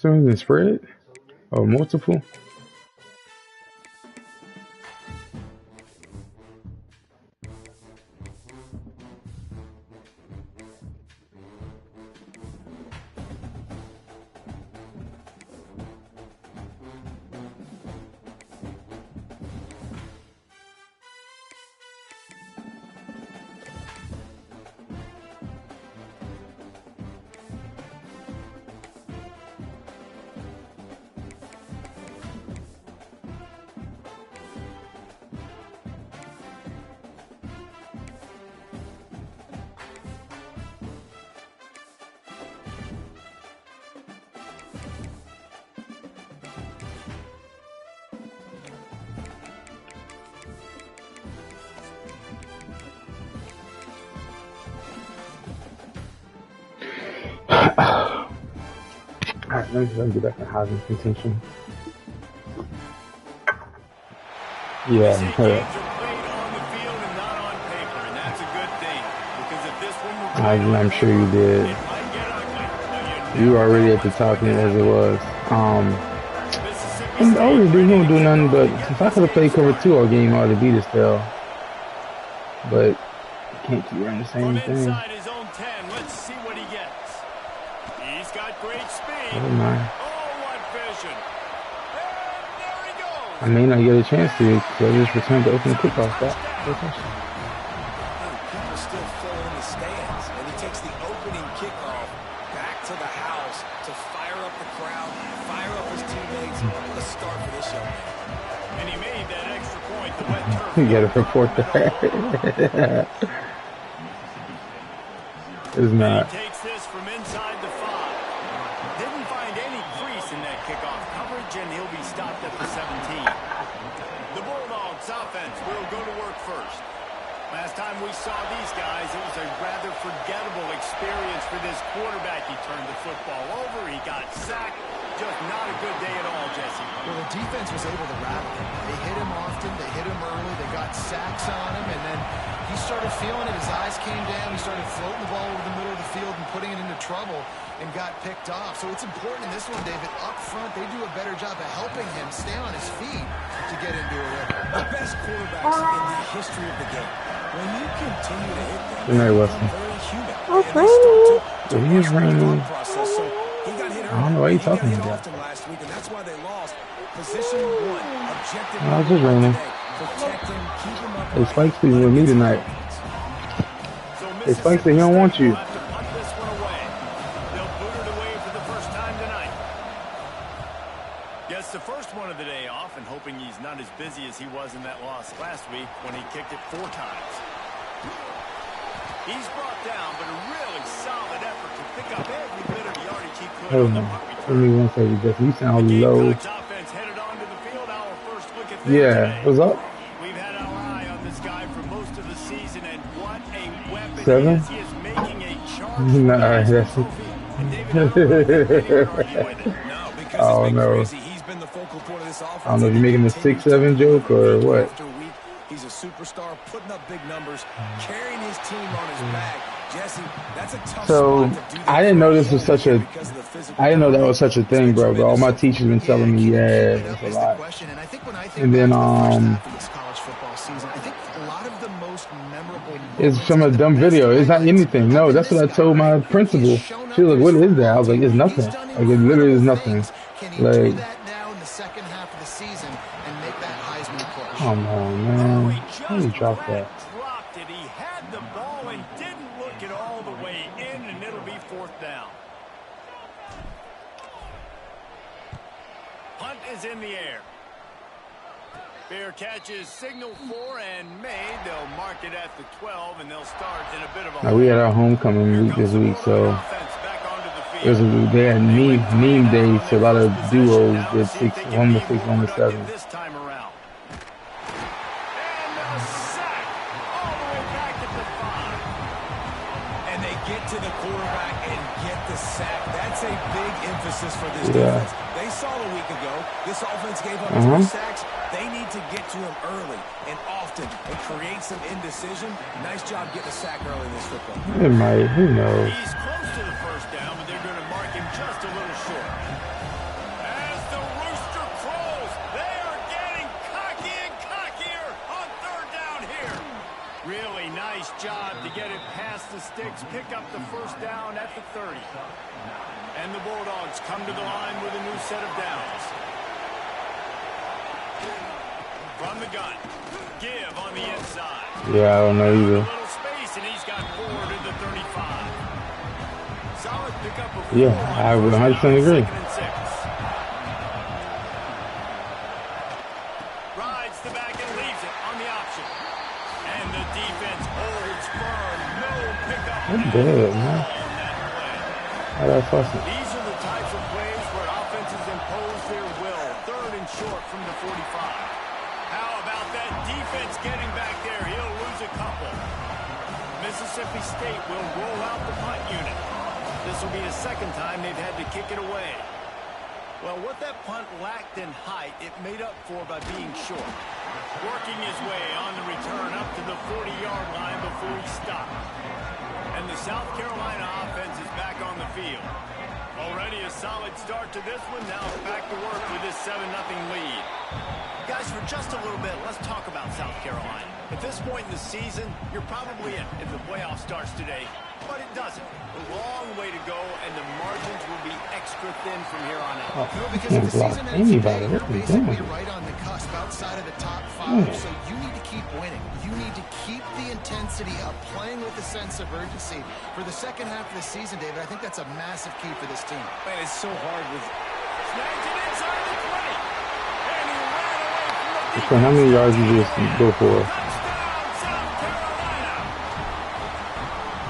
Something in spread? Or multiple? Alright, let me get back in housing contention. Yeah, I'm sure you did. You were already at the top end as it was. And always he don't do nothing, but if I could have played cover 2 all game, I would have beat us still. But you can't keep running the same thing. Let's see what he gets. He's got great speed. Never mind. Oh, what vision. And there he goes. I may not get a chance to, so I just returned to open the kickoff. That people still fill in the stands, and he takes the opening kickoff back to the house to fire up the crowd, fire up his teammates. What a start for this young man. And he made that extra point. The wet turf. you gotta report that. It's not. He takes this from inside the 5. Didn't find any crease in that kickoff coverage, and he'll be stopped at the 17. The Bulldogs offense will go to work first. Last time we saw these guys, it was a rather forgettable experience for this quarterback. He turned the football over. He got sacked. Just not a good day at all, Jesse. Well, the defense was able to rattle him. They hit him often. They hit him early. They got sacks on him, and then he started feeling it. His eyes came down. He started floating the ball over the middle of the field and putting it into trouble and got picked off. So it's important in this one, David. Up front, they do a better job of helping him stay on his feet to get into a rhythm. The best quarterbacks in the history of the game. When you continue to hit them, Good night, Weston. very human. Oh, Franny. It is raining. Process, so he got hit I don't know why you're talking hit about. often last week, and that's why they lost. Position 1, objective. No, it's just raining. Protect him, keep him up. Hey, Spike's speaking with me tonight. Hey, Spike said he don't want you. They'll boot it away for the first time tonight. Gets the first one of the day off, and hoping he's not as busy as he was in that loss last week when he kicked it 4 times. He's brought down, but a really solid effort to pick up every bit of yardage he could. Hold on. Let me one second, Jesse. You sound low. Offense headed onto the field. Our first look at Yeah, what's up? We've had our eye on this guy for most of the season, and what a weapon 7? he is making a charge. Nah, that's oh no. He's been the focal point of this offense. I don't know if you're making a 6-7 joke or what. He's a superstar, putting up big numbers, carrying his team on his back. Jesse, that's a tough So spot to do that. I didn't know this was such a. I didn't know that was such a thing, bro. But all my teachers been telling me, yeah, it's a lot. And then it's from a dumb video. It's not anything. No, that's what I told my principal. She was like, "What is that?" I was like, "It's nothing. Like it literally is nothing." Like, come on, man. How do you drop that? Dropped it. He had the ball and didn't look it all the way in, and it'll be 4th down. Hunt is in the air. Fair catch is signaled for and made. They'll mark it at the 12, and they'll start in a bit of a... Now, we had our homecoming week this week, so it was they had meme days, so a lot of duos did 6, 1 to 6, 1 to 7. This time around. And a sack all the way back at the 5. And they get to the quarterback and get the sack. That's a big emphasis for this defense. They saw a week ago, this offense gave up 2 sacks. They need to get to him early and often and create some indecision. Nice job getting a sack early in this football. It might, who knows? He's close to the first down, but they're going to mark him just a little short. the sticks, pick up the first down at the 30. And the Bulldogs come to the line with a new set of downs. From the gun, Give on the inside. Yeah, I don't know either. A little space, and he's got 4 to the 35. Solid pickup of 4 Yeah, I on would first 100% down, agree. 2nd and 6. Rides the back and leaves it on the option. And the defense holds firm. No pickup. That's bad, man. How that fussing? These are the types of plays where offenses impose their will. 3rd and short from the 45. How about that defense getting back there? He'll lose a couple. Mississippi State will roll out the punt unit. This will be the 2nd time they've had to kick it away. Well, what that punt lacked in height, it made up for by being short. Working his way on the return up to the 40-yard line before he stopped. And the South Carolina offense is back on the field. Already a solid start to this one. Now back to work with this 7-0 lead. Guys, for just a little bit, let's talk about South Carolina. At this point in the season, you're probably in if the playoff starts today, but it doesn't. A long way to go, and the margins will be extra thin from here on out. Oh, Because if the block season ends today, anybody. you're What are you basically doing? right on the cusp outside of the top 5, Yeah. so you need to keep winning. You need to keep the intensity up, playing with a sense of urgency. For the second half of the season, David, I think that's a massive key for this team. Man, it's so hard with... Snagged it inside the 20. And he ran away from the So how many yards you just go for? touchdown, South Carolina.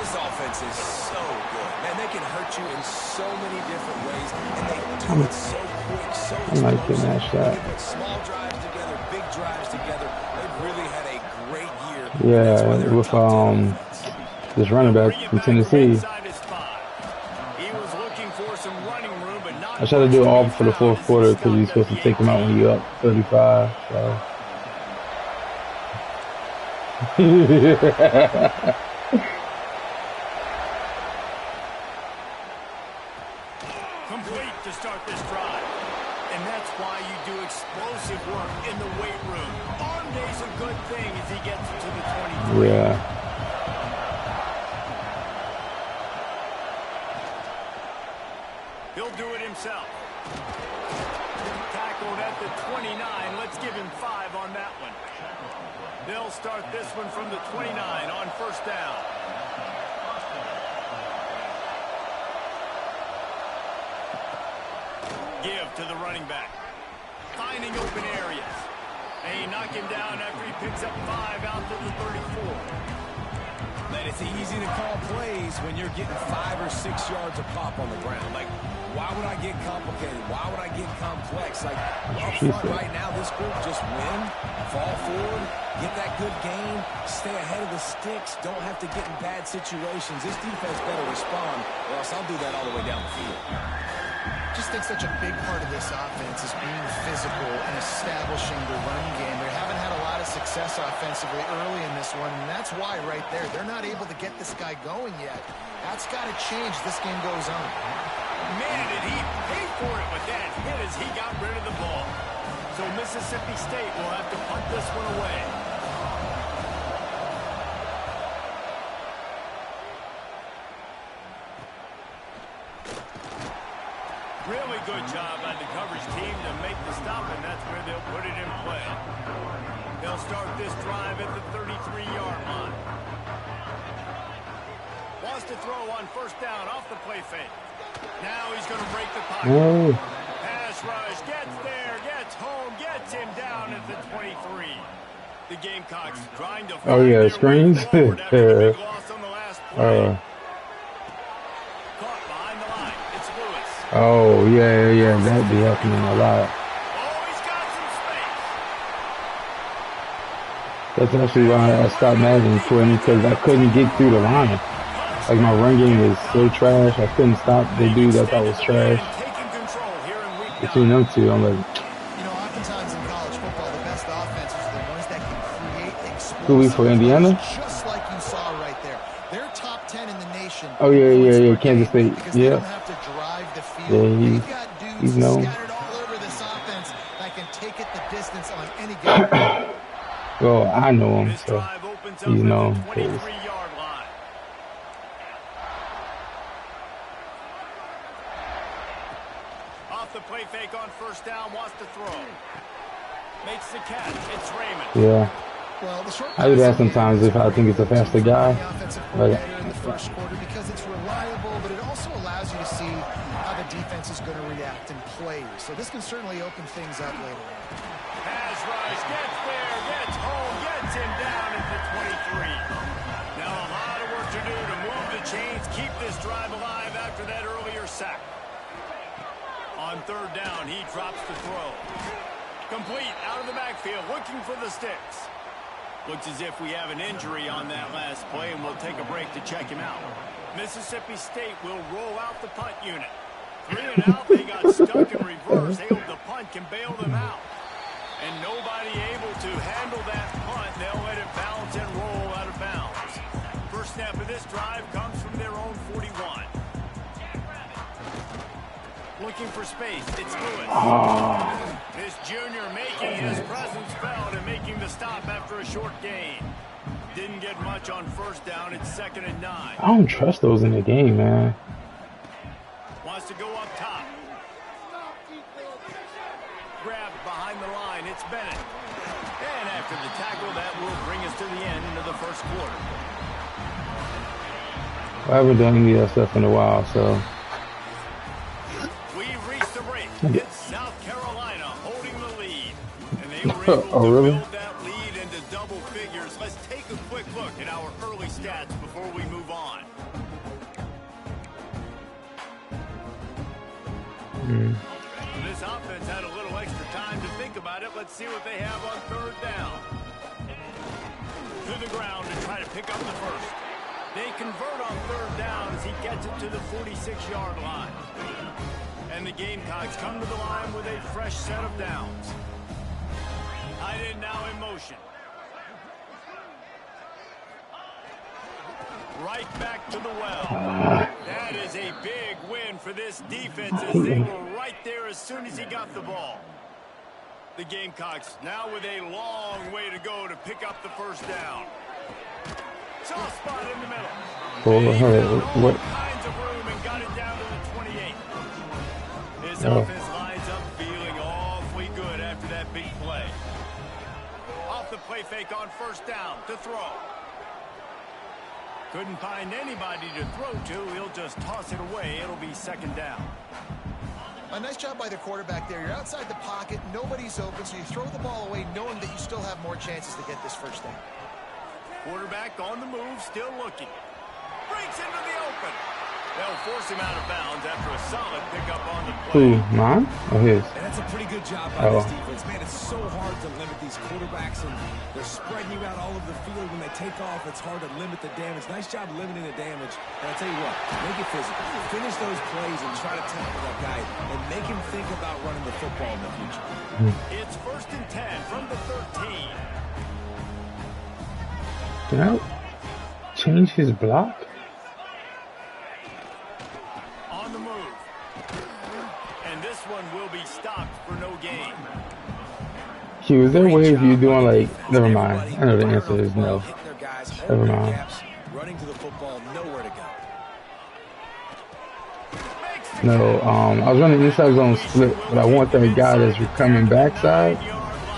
This offense is so good. Man, they can hurt you in so many different ways, and they do it so quick, so I might get explosive. that shot. They put small drives together, big drives together. They've really had a great year. Yeah, That's why they're a with top 10 offense. this running back Bring it from back from Tennessee. inside his 5. He was looking for some running room, but not I try to do it all for the fourth quarter because you're supposed to take him out when you're up 35. So. complete to start this drive. And that's why you do explosive work in the weight room. Arm day's a good thing as he gets to the 23. Yeah. He'll do it himself. Tackled at the 29. Let's give him 5 on that one. They'll start this one from the 29 on first down. Give to the running back. Finding open areas. They knock him down after he picks up 5 out to the 34. Man, it's easy to call plays when you're getting 5 or 6 yards of pop on the ground. Like, why would I get complicated? Why would I get complex? Like, up front right now, this group just win, fall forward, get that good game, stay ahead of the sticks, don't have to get in bad situations. This defense better respond, or else I'll do that all the way down the field. I just think such a big part of this offense is being physical and establishing the run game. They haven't had a lot of success offensively early in this one, and that's why right there, they're not able to get this guy going yet. That's got to change as this game goes on. Man, did he pay for it with that hit as he got rid of the ball. So Mississippi State will have to punt this one away. Really good job by the coverage team to make the stop, and that's where they'll put it in play. They'll start this drive at the 33-yard line. Wants to throw on first down off the play fake. Now he's going to break the pocket. No. Pass rush, gets there, gets home, gets him down at the 23. The Gamecocks trying to Oh, yeah, find their screens. way forward after the big loss on the last play. Caught behind the line. It's Lewis. Oh, yeah. That'd be happening a lot. Oh, he's got some space. That's actually why I stopped Madden for him because I couldn't get through the line. Like my run game is so trash. I couldn't stop the dude that I thought was trash. Taking control here in week 9. Between them two, I'm like, You know, oftentimes in college football, the best offenses are the ones that can create explosive who we for Indiana? plays, just like you saw right there. They're top 10 in the nation. Oh, yeah, points per Kansas game State. because they Yeah. don't have to drive the field. Yeah, They've got he's dudes known. scattered all over this offense that can take it the distance on any game. Well, I know him, This so drive opens up he's at known. the 23-yard line. the play fake on first down, wants to throw. Makes the catch. It's Raymond. Yeah. Well, the short I do that sometimes if I think it's a faster guy. Like, in the first quarter because it's reliable, but it also allows you to see how the defense is going to react and play. So this can certainly open things up later on. Pass rush, gets there, gets home, gets him down at the 23. Now a lot of work to do to move the chains, keep this drive alive after that earlier sack. On third down, he drops the throw. Complete out of the backfield, looking for the sticks. Looks as if we have an injury on that last play, and we'll take a break to check him out. Mississippi State will roll out the punt unit. 3 and out, they got stuck in reverse. They hope the punt can bail them out. And nobody able to handle that punt. They'll let it bounce and roll out of bounds. First snap of this drive comes from their own 41. Looking for space. It's Lewis. This junior making his presence felt and making the stop after a short gain. Didn't get much on first down. It's 2nd and 9. I don't trust those in the game, man. Wants to go up top. Grabbed behind the line. It's Bennett. And after the tackle, that will bring us to the end of the first quarter. I haven't done any of that stuff in a while, so. We've reached the break. It's South Carolina holding the lead. And they were able Oh, to really? build that lead into double figures. Let's take a quick look at our early stats before we move on. This offense had a little extra time to think about it. Let's see what they have on third down. To the ground to try to pick up the first. They convert on third down as he gets it to the 46-yard line. And the Gamecocks come to the line with a fresh set of downs. Tight end now in motion. Right back to the well. That is a big win for this defense as they were right there as soon as he got the ball. The Gamecocks now with a long way to go to pick up the first down. Soft spot in the middle. They found all kinds of room and got it down to the 28. This offense lines up feeling awfully good after that big play. Off the play fake on first down to throw. Couldn't find anybody to throw to. He'll just toss it away. It'll be 2nd down. A nice job by the quarterback there. You're outside the pocket. Nobody's open, so you throw the ball away knowing that you still have more chances to get this first down. Quarterback on the move, still looking. Breaks into the open. They'll force him out of bounds after a solid pickup on the play. Who, mine or his? And that's a pretty good job by this defense. Man, it's so hard to limit these quarterbacks, and they're spreading you out all over the field. When they take off, it's hard to limit the damage. Nice job limiting the damage. And I'll tell you what, make it physical. Finish those plays and try to tackle that guy and make him think about running the football in the future. It's 1st and 10 from the 13. Can I change his block? On the move. And this one will be stopped for no gain. Q, is there a way if you're doing like, never mind. I know the answer is no. Never mind. Running to the football, nowhere to go. No, I was running inside zone split, but I want that guy that's coming backside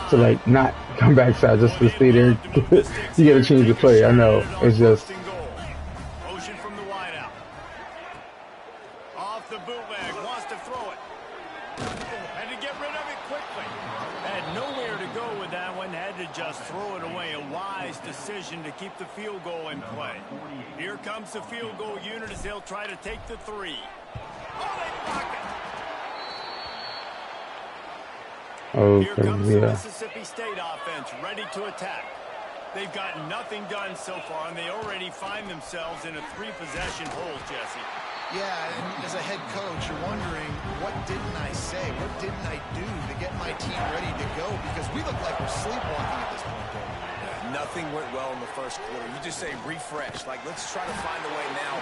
to like not come backside, just to stay there. You gotta change the play. I know. It's just. Motion from the wideout. Off the bootleg, wants to throw it. Had to get rid of it quickly. Had nowhere to go with that one. Had to just throw it away. A wise decision to keep the field goal in play. Here comes the field goal unit as they'll try to take the 3. Oh, they block it. Oh, Here comes the yeah. Mississippi State offense ready to attack. They've got nothing done so far, and they already find themselves in a 3-possession hole, Jesse. Yeah, and as a head coach, you're wondering, what didn't I say? What didn't I do to get my team ready to go? Because we look like we're sleepwalking at this point, Dave. Nothing went well in the first quarter. You just say refresh. Like, let's try to find a way now.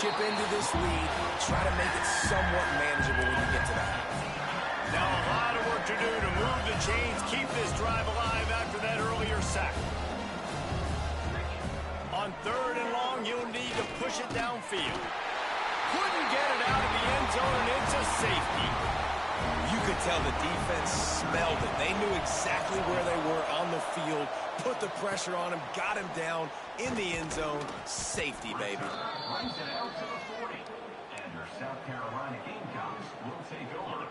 Chip into this lead. Try to make it somewhat manageable when you get to that. Now a lot of work to do to move the chains, keep this drive alive after that earlier sack. On 3rd and long, you'll need to push it downfield. Couldn't get it out of the end zone, and it's a safety. could tell the defense smelled it. They knew exactly where they were on the field, put the pressure on him, got him down in the end zone. Safety, baby.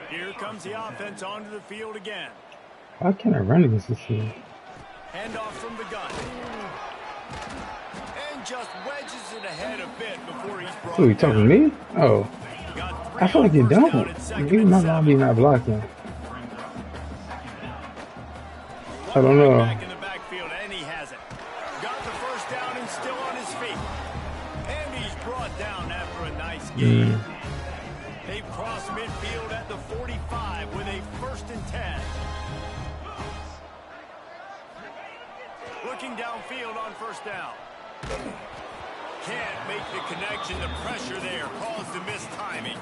Here comes the offense onto the field again. Why can't I run against this team? Handoff from the gun. And just wedges it ahead a bit before he's brought Who, you talking to me? Oh. I feel like you don't. Even my lobby not blocking. I don't know. Back in the backfield, and he has it. Got the first down and still on his feet. And he's brought down after a nice game. They've crossed midfield at the 45 with a 1st and 10. Looking downfield on 1st down. Can't make the connection. The pressure there caused the missed timing.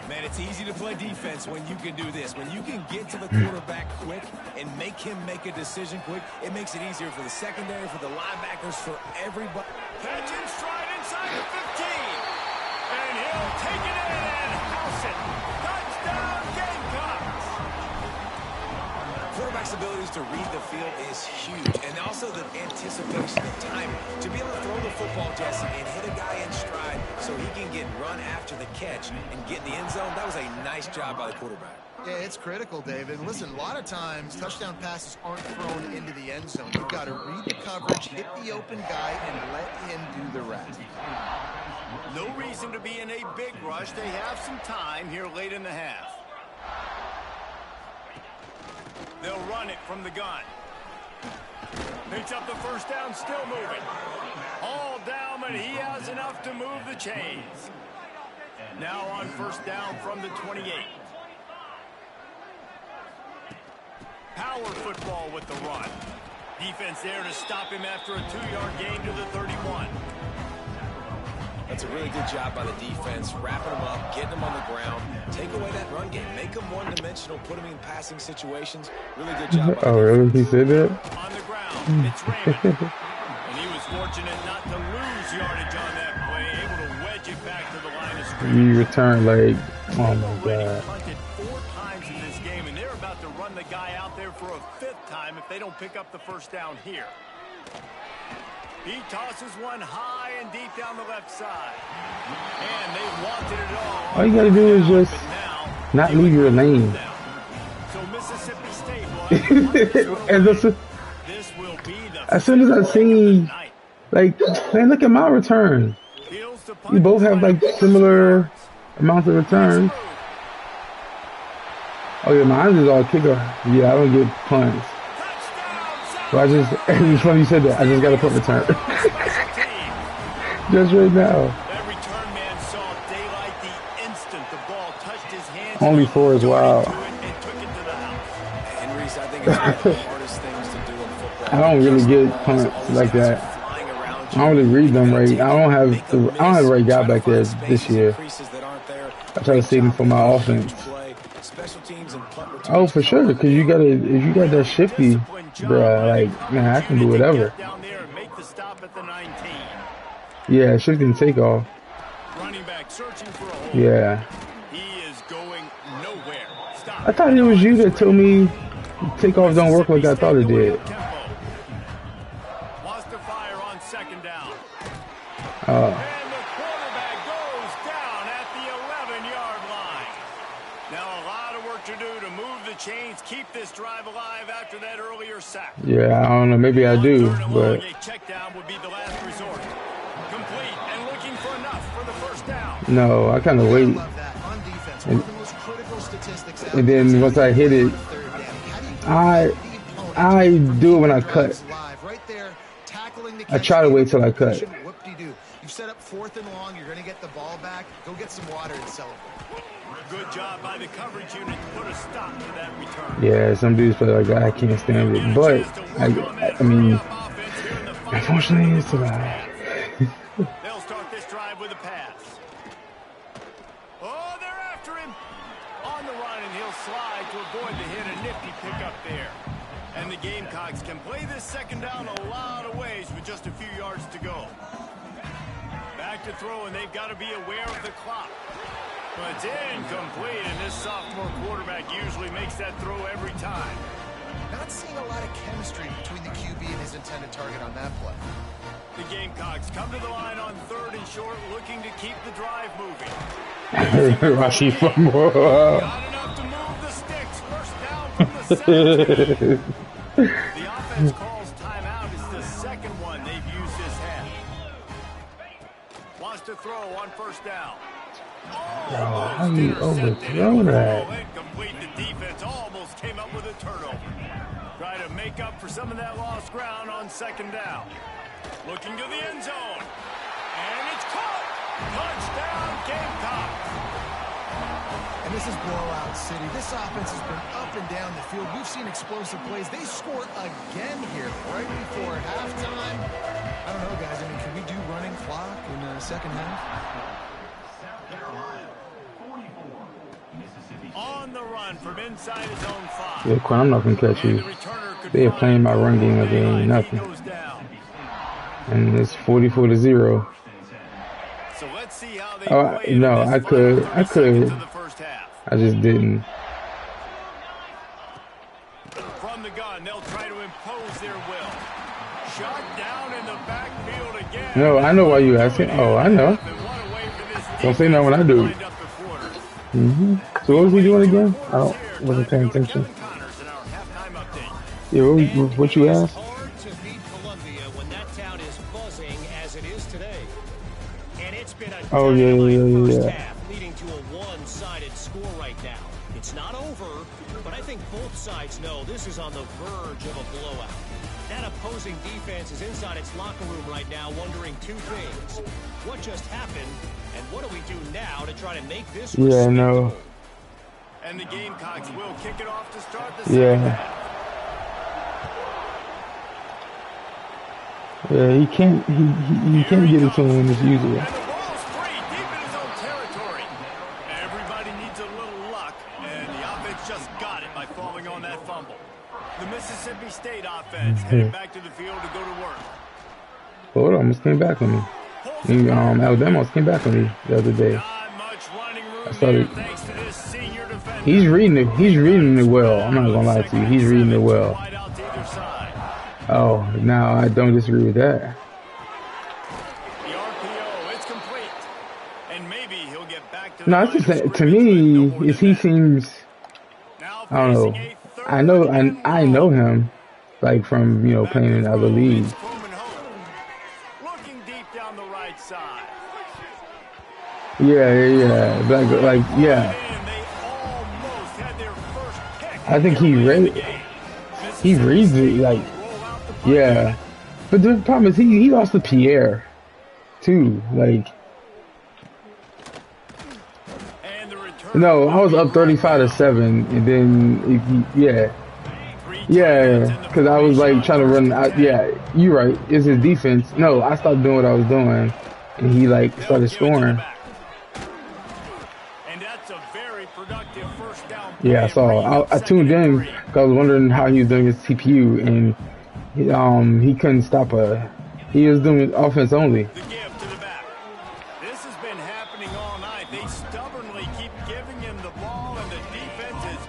Man, it's easy to play defense when you can do this. When you can get to the quarterback quick and make him make a decision quick, it makes it easier for the secondary, for the linebackers, for everybody. Catch and stride inside the 15. And he'll take it in and house it. Touchdown, Gamecocks. Quarterback's abilities to read the field is huge. And also the anticipation of timing. To be able to throw the football, Jesse, and hit a guy in stride so he can get run after the catch and get in the end zone, that was a nice job by the quarterback. Yeah, it's critical, David. Listen, a lot of times touchdown passes aren't thrown into the end zone. You've got to read the coverage, hit the open guy, and let him do the rest. No reason to be in a big rush. They have some time here late in the half. They'll run it from the gun. Picks up the first down, still moving. All down, but he has enough to move the chains. Now on 1st down from the 28. Power football with the run. Defense there to stop him after a 2-yard gain to the 31. That's a really good job by the defense, wrapping them up, getting them on the ground, take away that run game, make them one-dimensional, put them in passing situations. Really good job. Oh, really? He said that? On the ground, it's Raymond. And he was fortunate not to lose yardage on that play, able to wedge it back to the line of scrimmage. You return like, oh my God. Punted 4 times in this game, and they're about to run the guy out there for a 5th time if they don't pick up the first down here. He tosses one high and deep down the left side. And they wanted it all. All you got to do is just not leave your lane. So Mississippi State will as soon as I seen, like, man, look at my return. We both have, like, similar amounts of returns. Oh, yeah, mine is all kicker. Yeah, I don't get punts. So I just, it's funny you said that. I just got a punt return. Just right now. That return man saw daylight the instant the ball touched his hands. Only 4 is wild. I don't really get punts like that. I don't really read them right. I don't have the right guy back there this year. I try to save him for my offense. Oh, for sure, because you gotta, if you got that shifty, bruh, like, man, I can do whatever. Yeah, shifty and takeoff. Yeah. I thought it was you that told me takeoff don't work like I thought it did. And the quarterback goes down at the 11-yard line. Now a lot of work to do to move the chains, keep this drive alive after that earlier sack. Yeah, I don't know. Maybe I do, but a check down would be the last resort. Complete and looking for enough for the first down. No, I kind of wait. And then once I hit it, I do it when I cut. I try to wait till I cut. You've set up 4th and long. You're going to get the ball back. Go get some water and celebrate. Good job by the coverage unit to put a stop to that return. Yeah, some dudes play like that. I can't stand it. But, I mean, unfortunately, it's alive. They'll start this drive with a pass. Oh, they're after him. On the run, and he'll slide to avoid the hit. A nifty pickup there. And the Gamecocks can play this second down a lot of ways with just a few yards to go. Back to throw, and they've got to be aware of the clock. Well, it's incomplete, and this sophomore quarterback usually makes that throw every time. Not seeing a lot of chemistry between the QB and his intended target on that play. The Gamecocks come to the line on 3rd and short, looking to keep the drive moving. Rashi fumble. Not enough to move the sticks. First down from the 17. The offense calls timeout. It's the second one they've used this half. Wants to throw on 1st down. How do you overthrow that? Incomplete. The defense almost came up with a turnover. Try to make up for some of that lost ground on 2nd down. Looking to the end zone. And it's caught. Touchdown, Gamecocks. And this is blowout city. This offense has been up and down the field. We've seen explosive plays. They scored again here right before halftime. I don't know, guys. I mean, can we do running clock in the second half? On the run from inside his own 5. Yeah, Quan, I'm not going to catch you. They're playing my run game like they ain't nothing. And it's 44-0. So let's see how they no, I could. I just didn't. From the gun, they'll try to impose their will. Shot down in the backfield again. No, I know why you asking. Oh, I know. Don't say that when I do. So what was he doing again? I wasn't paying attention. Yeah, what you asked? Oh, yeah. Leading to a one-sided score right now. It's not over, but I think both sides know this is on the verge of a blowout. That opposing defense is inside its locker room right now wondering 2 things. What just happened, and what do we do now to try to make this Yeah, no. And the Gamecocks will kick it off to start the second half. Yeah, he can't get it to him as usual. And the ball's free, deep in his own territory. Everybody needs a little luck, and the offense just got it by falling on that fumble. The Mississippi State offense headed back to the field to go to work. Well, it almost came back on me. Alabama almost came back on me the other day. I started. He's reading it. He's reading it well. I'm not gonna lie to you. He's reading it well. Oh, now I don't disagree with that. The RPO, it's complete. And maybe he'll get back to No, it's just that, to me, is he seems. I don't know. I know him, like from playing in other leagues. Looking deep down the right side. Yeah. Yeah. I think he reads it like. Yeah, but the problem is he lost to Pierre, too. Like, no, I was up 35-7, and then because I was like trying to run. Yeah, you're right. It's his defense. No, I stopped doing what I was doing, and he like started scoring. Yeah, I saw. I tuned in because I was wondering how he was doing his CPU, and he couldn't stop he was doing offense only. The give to the back. This has been happening all night. They stubbornly keep giving him the ball, and the defense is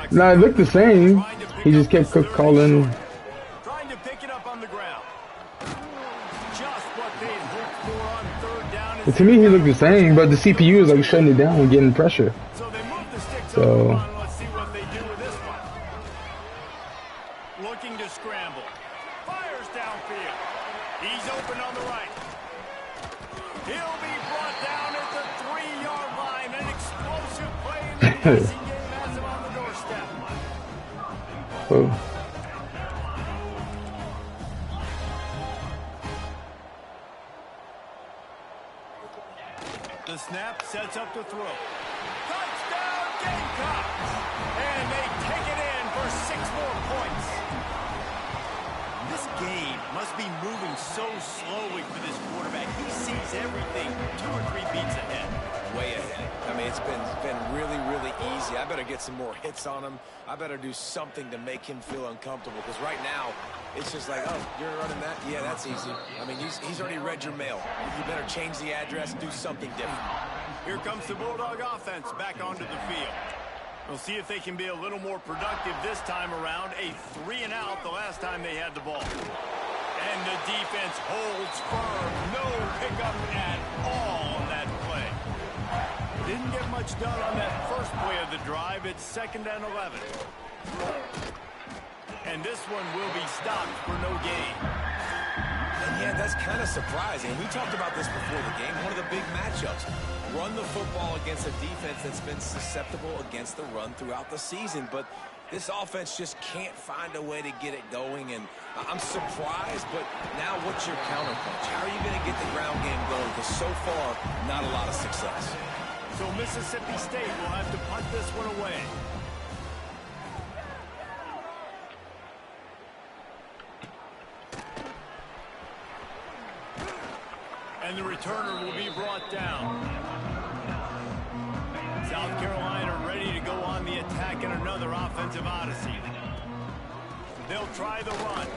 all No, it looked the same. He just kept calling. Trying to pick it up on the ground. Just what they hoped for on 3rd down. To me, he looked the same, but the CPU is like shutting it down and getting pressure. So they move the sticks so. over. Let's see what they do with this one. Looking to scramble. Fires downfield. He's open on the right. He'll be brought down at the 3-yard line. An explosive play in the passing game has him on the doorstep. Oh. The snap sets up the throw. Touchdown Gamecocks! And they take it in for 6 more points. This game must be moving so slowly for this quarterback. He sees everything 2 or 3 beats ahead. way ahead. I mean, it's been really, really easy. I better get some more hits on him. I better do something to make him feel uncomfortable, because right now it's just like, oh, you're running that? Yeah, that's easy. I mean, he's already read your mail. You better change the address, do something different. Here comes the Bulldog offense back onto the field. We'll see if they can be a little more productive this time around. A 3-and-out the last time they had the ball. And the defense holds firm. No pickup at all on that play. Didn't get much done on that first play of the drive. It's 2nd and 11. And this one will be stopped for no gain. And yeah, that's kind of surprising. We talked about this before the game. One of the big matchups. Run the football against a defense that's been susceptible against the run throughout the season. But this offense just can't find a way to get it going. And I'm surprised, but now what's your counterpunch? How are you going to get the ground game going? Because so far, not a lot of success. So Mississippi State will have to punt this one away. And the returner will be brought down. South Carolina ready to go on the attack in another offensive odyssey. They'll try the run.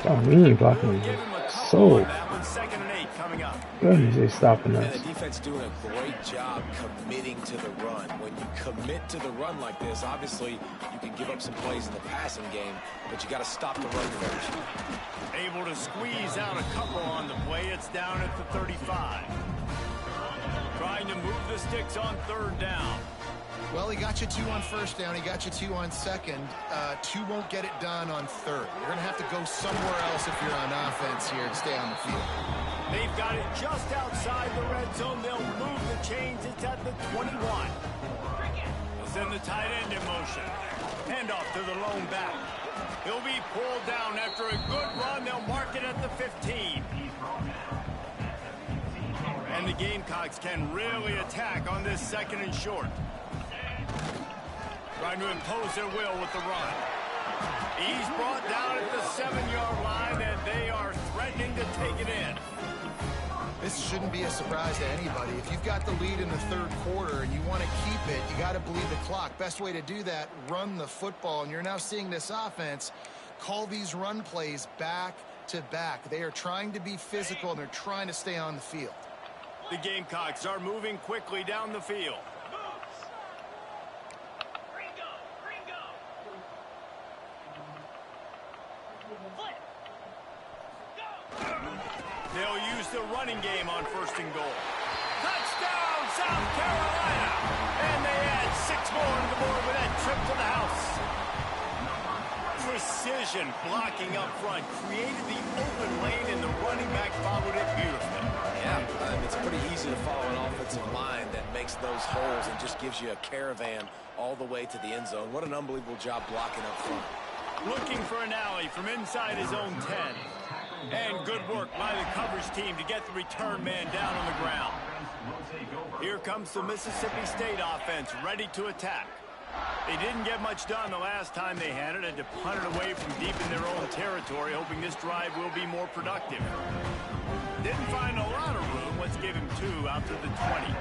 Oh, we ain't blocking Give him. him a couple So on that one. 2nd and 8 coming up. good, he's stopping And us. the defense doing a great job committing to the run. When you commit to the run like this, obviously you can give up some plays in the passing game, but you got to stop the run first. Able to squeeze out a couple on the play. It's down at the 35. Trying to move the sticks on 3rd down. Well, he got you 2 on 1st down. He got you 2 on 2nd. 2 won't get it done on 3rd. You're going to have to go somewhere else if you're on offense here to stay on the field. They've got it just outside the red zone. They'll move the chains. It's at the 21. They'll send the tight end in motion. Handoff to the lone back. He'll be pulled down after a good run. They'll mark it at the 15. And the Gamecocks can really attack on this 2nd and short. Trying to impose their will with the run. He's brought down at the 7-yard line, and they are threatening to take it in. This shouldn't be a surprise to anybody. If you've got the lead in the 3rd quarter and you want to keep it, you got to bleed the clock. Best way to do that, run the football. And you're now seeing this offense call these run plays back to back. They are trying to be physical, and they're trying to stay on the field. The Gamecocks are moving quickly down the field. They'll use the running game on 1st and goal. Touchdown, South Carolina! And they add 6 more to the board with that trip to the house. Precision blocking up front created the open lane, and the running back followed it beautifully. Yeah, it's pretty easy to follow an offensive line that makes those holes and just gives you a caravan all the way to the end zone. What an unbelievable job blocking up front. Looking for an alley from inside his own 10. And good work by the coverage team to get the return man down on the ground. Here comes the Mississippi State offense ready to attack. They didn't get much done the last time they had it. Had to punt it away from deep in their own territory, hoping this drive will be more productive. Didn't find a lot of room. Let's give him 2 out to the 20.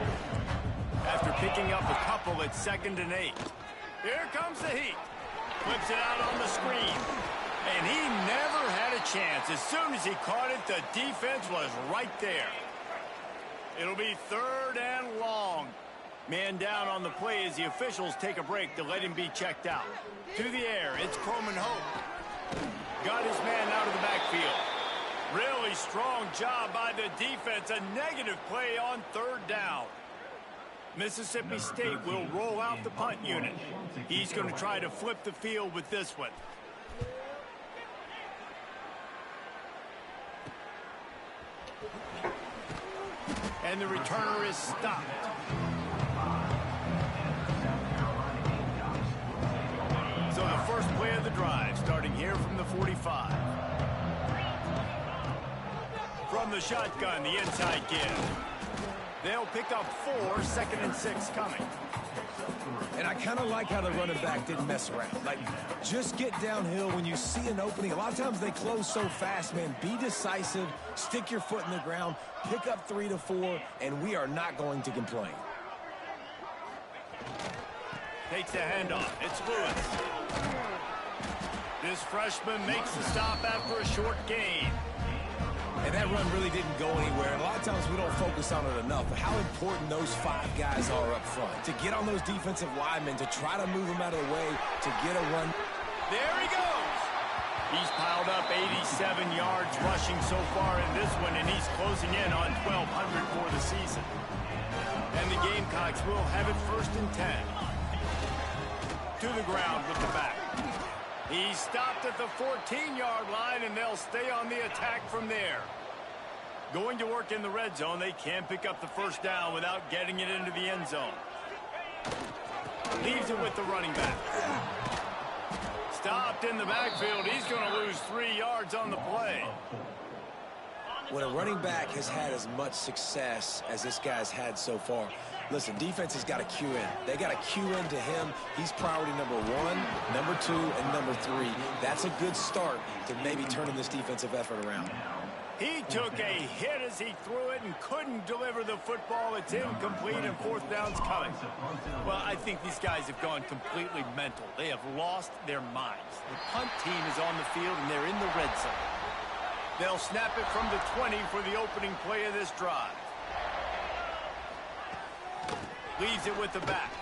After picking up a couple at 2nd and 8. Here comes the heat. Flips it out on the screen. And he never had a chance. As soon as he caught it, the defense was right there. It'll be 3rd and long. Man down on the play as the officials take a break to let him be checked out. To the air, it's Coleman Hope. Got his man out of the backfield. Really strong job by the defense. A negative play on 3rd down. Mississippi State will roll out the punt unit. He's going to try to flip the field with this one. And the returner is stopped. So the first play of the drive starting here from the 45. From the shotgun, the inside give. They'll pick up 4, 2nd and 6 coming. And I kind of like how the running back didn't mess around. Like, just get downhill when you see an opening. A lot of times they close so fast, man. Be decisive, stick your foot in the ground, pick up 3 to 4, and we are not going to complain. Takes the handoff. It's Lewis. This freshman makes the stop after a short gain. And that run really didn't go anywhere. And a lot of times we don't focus on it enough, but how important those 5 guys are up front. To get on those defensive linemen, to try to move them out of the way, to get a run. There he goes. He's piled up 87 yards rushing so far in this one, and he's closing in on 1,200 for the season. And the Gamecocks will have it 1st and 10. To the ground with the back. He stopped at the 14-yard line, and they'll stay on the attack from there. Going to work in the red zone, they can pick up the 1st down without getting it into the end zone. Leaves it with the running back. Stopped in the backfield. He's going to lose 3 yards on the play. When a running back has had as much success as this guy's had so far, listen, defense has got to cue in. They got to cue in to him. He's priority number 1, number 2, and number 3. That's a good start to maybe turning this defensive effort around. He took a hit as he threw it and couldn't deliver the football. It's incomplete, and 4th down's coming. Well, I think these guys have gone completely mental. They have lost their minds. The punt team is on the field, and they're in the red zone. They'll snap it from the 20 for the opening play of this drive. Leaves it with the back.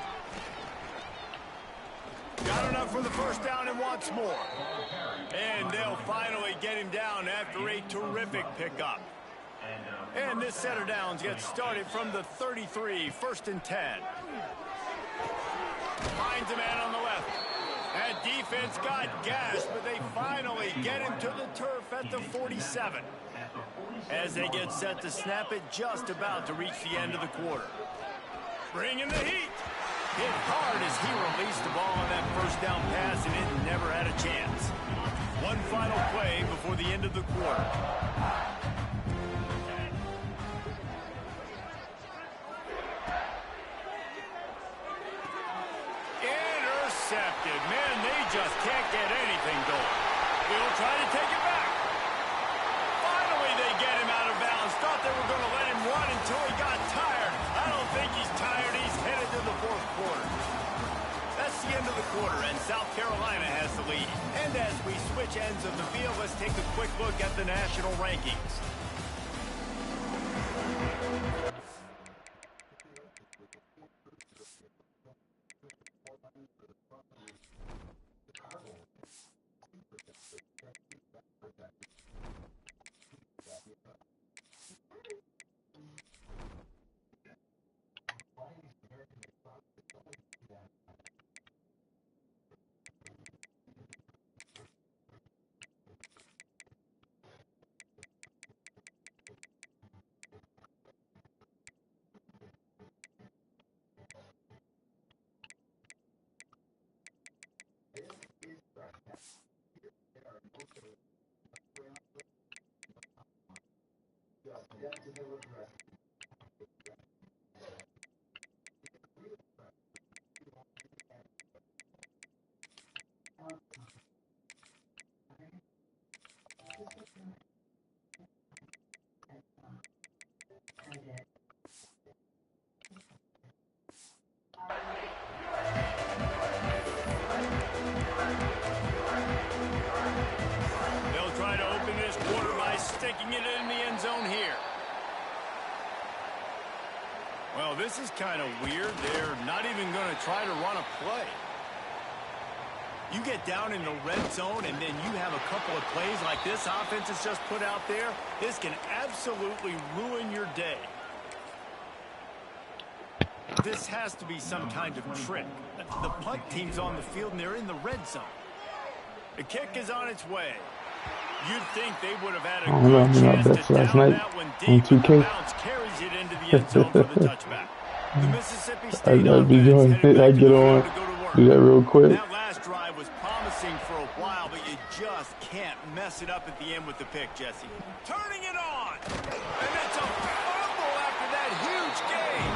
Got enough for the 1st down and wants more. And they'll finally get him down after a terrific pickup. And this set of downs gets started from the 33, 1st and 10. Finds a man on the left. That defense got gashed, but they finally get him to the turf at the 47. As they get set to snap it, just about to reach the end of the quarter. Bringing the heat. Hit hard as he released the ball on that 1st down pass, and it never had a chance. One final play before the end of the quarter. Intercepted. Man, they just can't get anything going. He'll try to take it back. Finally, they get him out of bounds. Thought they were going to let him run until he got tired. I don't think he's tired. He's headed to the 4th quarter. That's the end of the quarter, and South Carolina has the lead. And as we switch ends of the field, let's take a quick look at the national rankings. Sticking it in the end zone here. Well, this is kind of weird. They're not even going to try to run a play. You get down in the red zone, and then you have a couple of plays like this offense has just put out there. This can absolutely ruin your day. This has to be some kind of trick. The punt team's on the field, and they're in the red zone. The kick is on its way. You'd think they would have had a good chance to down that one deep. The bounce carries it into the end zone for the touchback. The Mississippi State I'd be doing it. I'd get on, do that real quick. That last drive was promising for a while, but you just can't mess it up at the end with the pick, Jesse. Turning it on, and it's a fumble after that huge gain.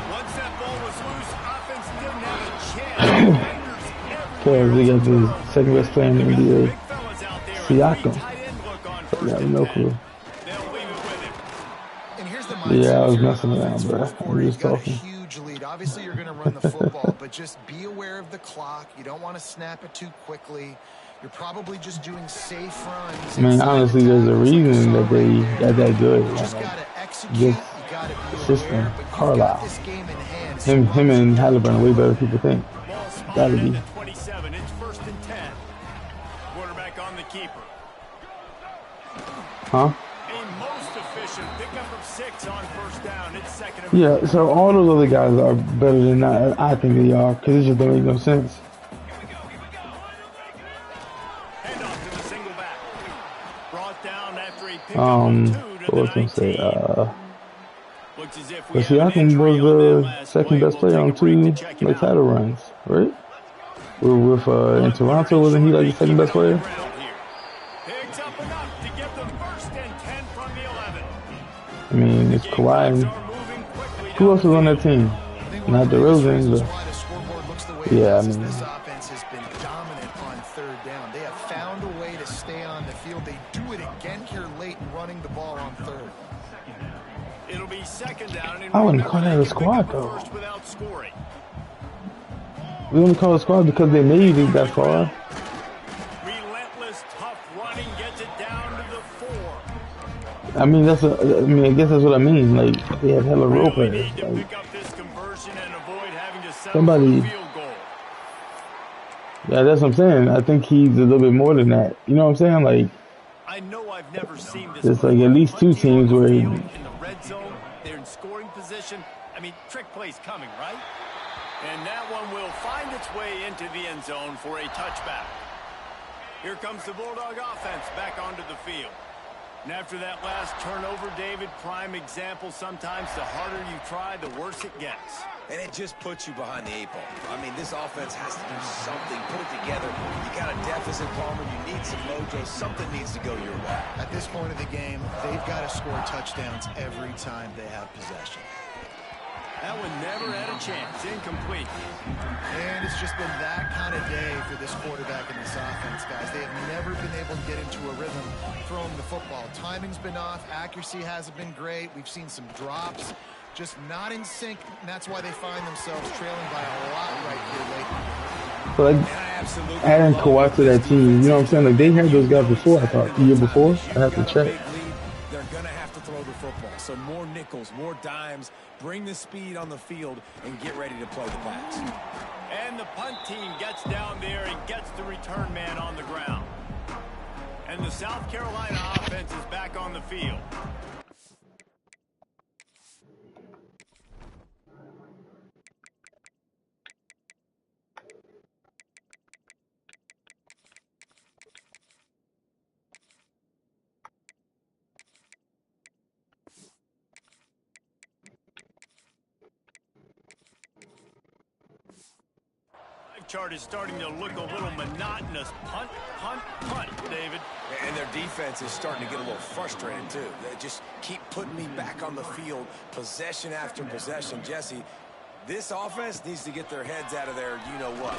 Once that ball was loose, offense didn't have a chance. Okay, we got the second best player in the NBA. Siakam. I have no clue. Yeah, I was messing around, bro. I'm just talking. obviously you're going to run the football, but just be aware of the clock. You don't want to snap it too quickly. You're probably just doing safe runs. I mean, honestly, there's a reason that they got that good. Just Like, got to execute. this You got to be system, aware, but you've got Carlisle, this game in hand. him and Halliburton are way better than people think. Ball spotted Gotta be. at the 27. It's 1st and 10. Quarterback on the keeper. Huh? A most efficient pickup of 6 on 1st down. It's 2nd and 4. Yeah, so all those other guys are better than I think they are, because it just don't make no sense. Handoff to the single back. Brought down after a pickup What of 2 was to I gonna the say? 19. Looks as if we But have an Siakam injury was on that the last second play. best We'll player take on a break to 2 check him like out. title runs, right? With Toronto, wasn't he like the second best player? Picks up enough to get the 1st and 10 from the 11. I mean, it's Kawhi. And Are moving quickly who else was on that team? Not DeRozan, but yeah, I mean, this offense has been dominant on 3rd down. They have found a way to stay on the field. They do it again here late and running the ball on 3rd. It'll be 2nd down. And I wouldn't call that a squad though. first without scoring. We only call it squad because they made it that far. Relentless, tough running gets it down to the 4. I mean, I guess that's what I mean. Like, they have hella role Really players. need to Like, pick up this conversion and avoid having to settle somebody- for a field goal. yeah, that's what I'm saying. I think he's a little bit more than that. You know what I'm saying? Like, I know I've never seen this. there's like at least 2 teams where he, in the red zone, they're in scoring position. I mean, trick play's coming, right? And that one will find its way into the end zone for a touchback. Here comes the Bulldog offense back onto the field. And after that last turnover, David, prime example, sometimes the harder you try, the worse it gets. And it just puts you behind the 8 ball. I mean, this offense has to do something, put it together. You got a deficit, Palmer. You need some mojo. Something needs to go your way. At this point of the game, they've got to score touchdowns every time they have possession. That one never had a chance. Incomplete. And it's just been that kind of day for this quarterback and this offense, guys. They have never been able to get into a rhythm throwing the football. Timing's been off. Accuracy hasn't been great. We've seen some drops. Just not in sync, and that's why they find themselves trailing by a lot right here lately. but like, adding Kawhi to that team, you know what I'm saying? Like, they had those guys before, I thought, the year before. I have to check. They're going to have to throw the football. So more nickels, more dimes, bring the speed on the field, and get ready to play the pass. And the punt team gets down there and gets the return man on the ground. And the South Carolina offense is back on the field. Chart is starting to look a little monotonous. Punt, punt, punt, David. And their defense is starting to get a little frustrated, too. They just keep putting me back on the field, possession after possession. Jesse, this offense needs to get their heads out of their you-know-what.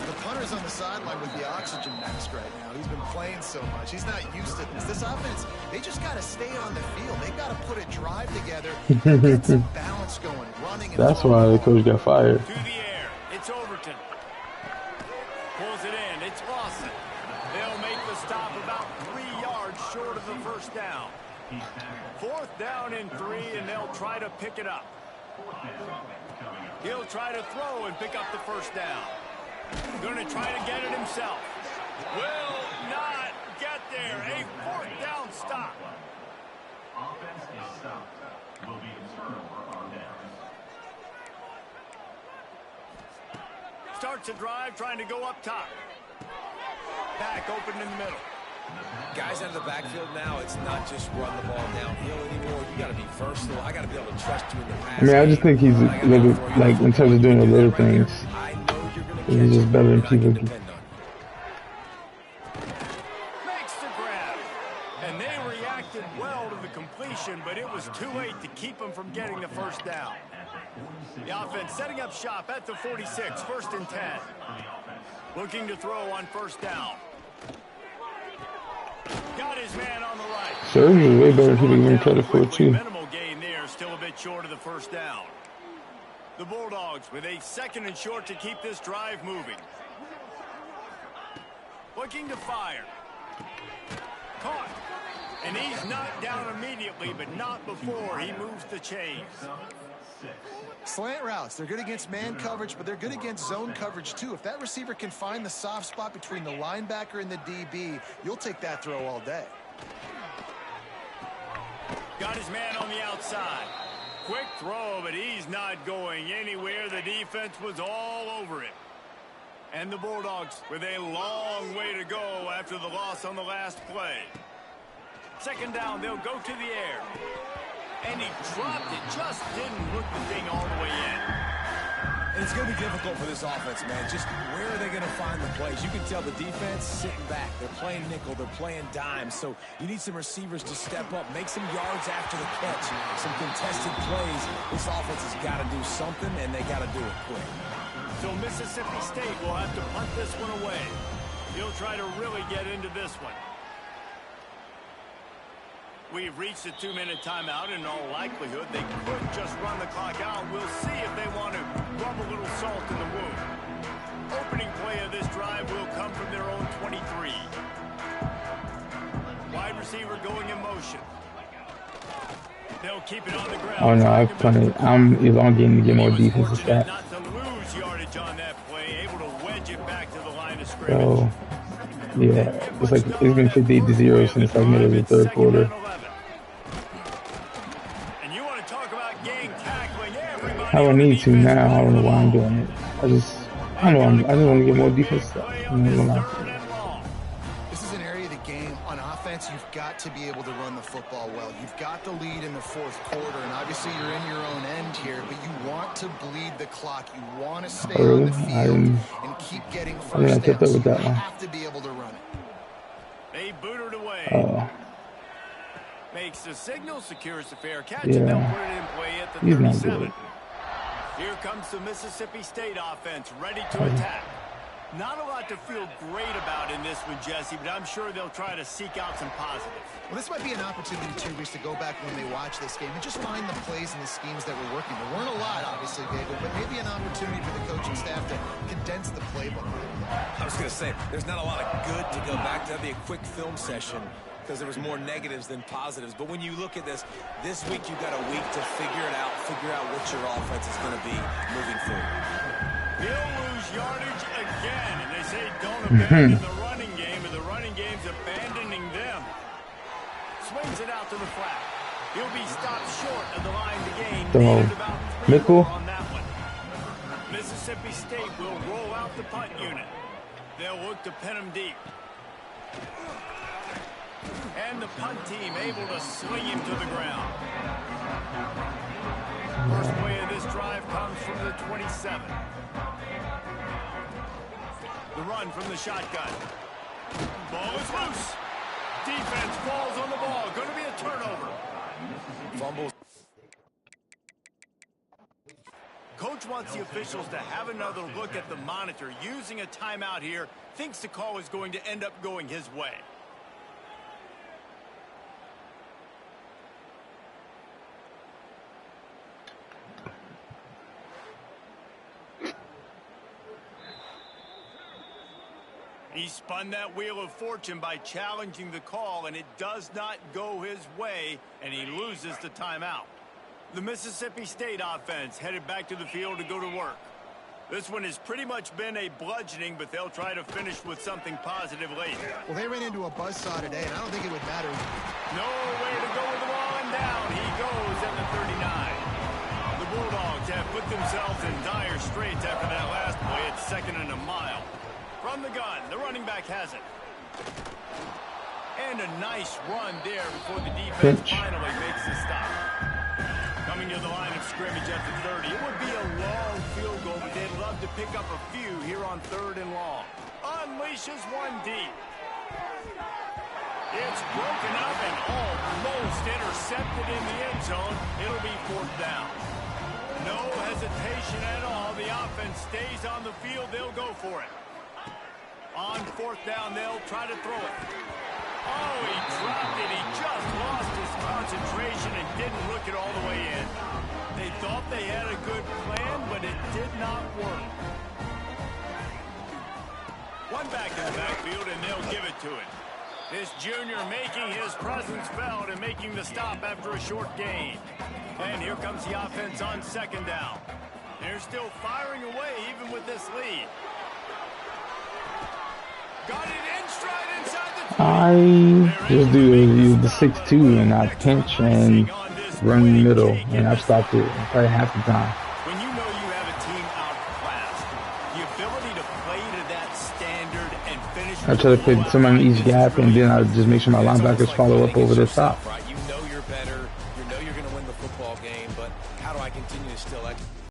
The punter's on the sideline with the oxygen mask right now. He's been playing so much. He's not used to this. This offense, they just got to stay on the field. They've got to put a drive together and get some balance going, running. That's why the coach got fired. To the air. It's Overton. Pulls it in. It's Lawson. They'll make the stop about 3 yards short of the 1st down. 4th down and 3, and they'll try to pick it up. He'll try to throw and pick up the 1st down. Going to try to get it himself. Will not get there. A 4th down stop. Offense is stopped. Will be a turnover on downs. Starts a drive, trying to go up top. Back open in the middle. Guys out of the backfield now, it's not just run the ball downhill anymore. You got to be versatile. I got to be able to trust you in the pass. I mean, I just think he's a little bit, like, in terms of doing the little things, I know you're going to he's just better than people. Makes the grab. And they reacted well to the completion, but it was too late to keep them from getting the 1st down. The offense setting up shop at the 46, 1st and 10. Looking to throw on 1st down. Got his man on the right. Surge is way better than people give him credit for, too. Minimal gain there, still a bit short of the 1st down. The Bulldogs with a 2nd and short to keep this drive moving. Looking to fire. Caught. And he's knocked down immediately, but not before he moves the chains. Slant routes, they're good against man coverage, but they're good against zone coverage too. If that receiver can find the soft spot between the linebacker and the DB, you'll take that throw all day. Got his man on the outside. Quick throw, but he's not going anywhere. The defense was all over it. And the Bulldogs with a long way to go after the loss on the last play. 2nd down, they'll go to the air. And he dropped it, just didn't look the thing all the way in. And it's going to be difficult for this offense, man. Just where are they going to find the plays? You can tell the defense sitting back. They're playing nickel. They're playing dime. So you need some receivers to step up, make some yards after the catch, some contested plays. This offense has got to do something, and they got to do it quick. So Mississippi State will have to punt this one away. He'll try to really get into this one. We've reached a 2-minute timeout. In all likelihood, they could just run the clock out. We'll see if they want to rub a little salt in the wound. Opening play of this drive will come from their own 23. Wide receiver going in motion. They'll keep it on the ground. Oh no, I'm elongating to get more defensive stats. Not to lose yardage on that play, able to wedge it back to the line of scrimmage. So, yeah, it's been 58-0 since like middle of the 3rd quarter. I don't need to now. I don't know why I'm doing it. I just want to get more defense stuff. This is an area of the game on offense. You've got to be able to run the football well. You've got the lead in the 4th quarter, and obviously you're in your own end here. But you want to bleed the clock. You want to stay on the field and keep getting first downs. You have to be able to run it. They boot it away. Makes the signal, secures the fair catch, and they'll put it in play at the 37. Here comes the Mississippi State offense, ready to attack. Not a lot to feel great about in this one, Jesse, but I'm sure they'll try to seek out some positives. Well, this might be an opportunity, too, Reese, to go back when they watch this game and just find the plays and the schemes that were working. There weren't a lot, obviously, David, but maybe an opportunity for the coaching staff to condense the playbook. I was going to say, there's not a lot of good to go back to. That'd be a quick film session because there was more negatives than positives. But when you look at this week you've got a week to figure out what your offense is going to be moving forward. He'll lose yardage again, and they say don't abandon the running game, and the running game's abandoning them. Swings it out to the flat. He'll be stopped short of the line to gain. About 3 on that one. Mississippi State will roll out the punt unit. They'll look to pin him deep. And the punt team able to sling him to the ground. First play of this drive comes from the 27. The run from the shotgun. Ball is loose. Defense falls on the ball. Going to be a turnover. Fumbles. Coach wants the officials to have another look at the monitor. Using a timeout here, thinks the call is going to end up going his way. He spun that wheel of fortune by challenging the call, and it does not go his way, and he loses the timeout. The Mississippi State offense headed back to the field to go to work. This one has pretty much been a bludgeoning, but they'll try to finish with something positive late. Well, they ran into a buzzsaw today, and I don't think it would matter. No way to go with the ball, and down he goes at the 39. The Bulldogs have put themselves in dire straits after that last play. It's 2nd and a mile. From the gun, the running back has it. And a nice run there before the defense finally makes the stop. Coming to the line of scrimmage at the 30. It would be a long field goal, but they'd love to pick up a few here on 3rd and long. Unleashes one deep. It's broken up and almost intercepted in the end zone. It'll be 4th down. No hesitation at all. The offense stays on the field. They'll go for it. On 4th down, they'll try to throw it. Oh, he dropped it. He just lost his concentration and didn't look it all the way in. They thought they had a good plan, but it did not work. One back in the backfield, and they'll give it to him. This junior making his presence felt and making the stop after a short gain. And here comes the offense on second down. They're still firing away even with this lead. Got it in stride inside the 20. I just do the 6-2 and I pinch and run in the middle, and I've stopped it probably half the time. When you know you have a team outclassed, the ability to play to that standard and finish. I try to put someone in each gap, and then I just make sure my linebackers follow up over the top.